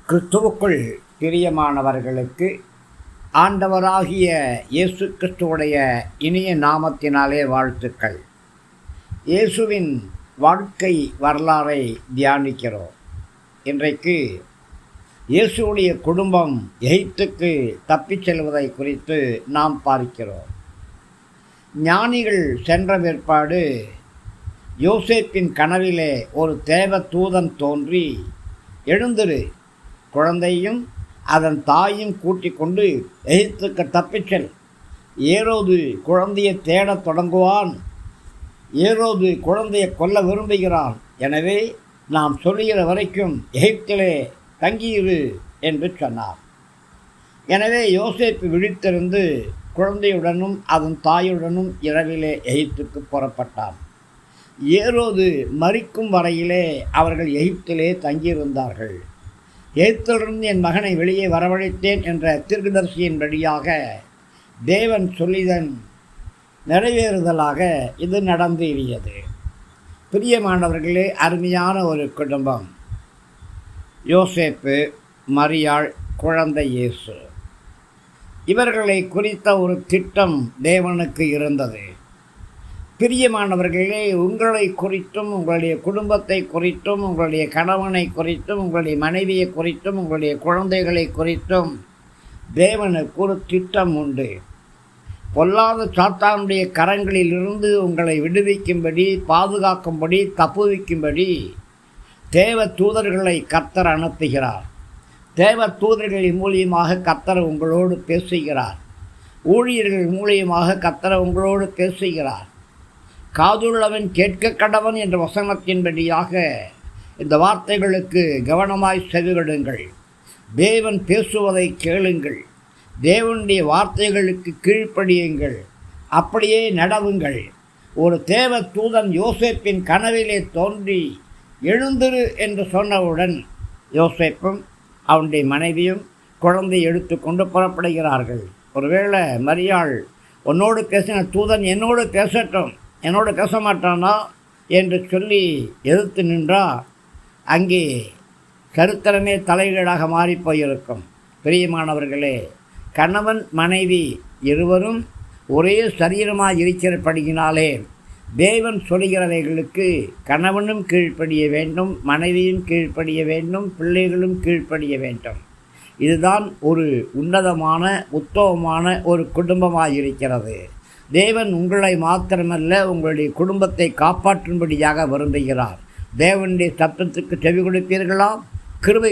கிறிஸ்துவுக்குள் பிரியமானவர்களுக்கு ஆண்டவராகிய இயேசு கிறிஸ்துவுடைய இனிய நாமத்தினாலே வாழ்த்துக்கள். இயேசுவின் வாழ்க்கை வரலாறை தியானிக்கிறோம். இன்றைக்கு இயேசுவுடைய குடும்பம் எகிப்துக்கு தப்பிச் செல்வதை குறித்து நாம் பார்க்கிறோம். ஞானிகள் சென்ற பிற்பாடு யோசேப்பின் கனவிலே ஒரு தேவ தூதன் தோன்றி, எழுந்திரு, குழந்தையும் அதன் தாயும் கூட்டிக் கொண்டு எகிப்துக்கு தப்பிச்சல். ஏரோது குழந்தையை தேடத் தொடங்குவான். ஏரோது குழந்தையை கொல்ல விரும்புகிறான். எனவே நாம் சொல்லுகிற வரைக்கும் எகிப்திலே தங்கியிரு என்று சொன்னார். எனவே யோசேப்பு விழித்திருந்து குழந்தையுடனும் அதன் தாயுடனும் இரவிலே எகிப்துக்கு புறப்பட்டான். ஏரோது மரிக்கும் வரையிலே அவர்கள் எகிப்திலே தங்கியிருந்தார்கள். எகிப்திலிருந்து என் மகனை வெளியே வரவழைத்தேன் என்ற தீர்க்கதரிசியின் வழியாக தேவன் சொல்லிதன் நிறைவேறுதலாக இது நடந்தேறியது. பிரியமானவர்களே, அருமையான ஒரு குடும்பம். யோசேப்பு, மரியாள், குழந்தை இயேசு, இவர்களை குறித்த ஒரு திட்டம் தேவனுக்கு இருந்தது. பிரியமானவர்களே, உங்களை குறித்தும், உங்களுடைய குடும்பத்தை குறித்தும், உங்களுடைய கணவனை குறித்தும், உங்களுடைய மனைவியை குறித்தும், உங்களுடைய குழந்தைகளை குறித்தும் தேவனுக்கு ஒரு திட்டம் உண்டு. பொல்லாத சாத்தானுடைய கரங்களிலிருந்து உங்களை விடுவிக்கும்படி, பாதுகாக்கும்படி, தப்புவிக்கும்படி தேவ தூதர்களை கர்த்தர் அனுப்புகிறார். தேவ தூதர்களின் மூலியமாக கர்த்தர் உங்களோடு பேசுகிறார். ஊழியர்கள் மூலியமாக கர்த்தர் உங்களோடு பேசுகிறார். காதுள்ளவன் கேட்க கடவன் என்ற வசனத்தின்படியாக இந்த வார்த்தைகளுக்கு கவனமாய் செவிகொடுங்கள். தேவன் பேசுவதை கேளுங்கள். தேவனுடைய வார்த்தைகளுக்கு கீழ்ப்படியுங்கள். அப்படியே நடவுங்கள். ஒரு தேவ தூதன் யோசேப்பின் கனவிலே தோன்றி, எழுந்திரு என்று சொன்னவுடன் யோசேப்பும் அவனுடைய மனைவியும் குழந்தையை எடுத்து கொண்டு புறப்படுகிறார்கள். ஒருவேளை மரியாள், உன்னோடு பேசின தூதன் என்னோடு பேசட்டும், என்னோடு பேச மாட்டானா என்று சொல்லி எதிர்த்து நின்றால் அங்கே சரித்திரமே தலைகீழாக மாறிப்போயிருக்கும். பிரியமானவர்களே, கணவன் மனைவி இருவரும் ஒரே சரீரமாக இருக்கிறபடியினாலே தேவன் சொல்கிறவைகளுக்கு கணவனும் கீழ்ப்படிய வேண்டும், மனைவியும் கீழ்ப்படிய வேண்டும், பிள்ளைகளும் கீழ்ப்படிய வேண்டும். இதுதான் ஒரு உன்னதமான உத்தமமான ஒரு குடும்பமாக இருக்கிறது. தேவன் உங்களை மாத்திரமல்ல, உங்களுடைய குடும்பத்தை காப்பாற்றும்படியாக விரும்புகிறார். தேவனுடைய சத்தத்துக்கு செவி கொடுப்பீர்களா? கிருபை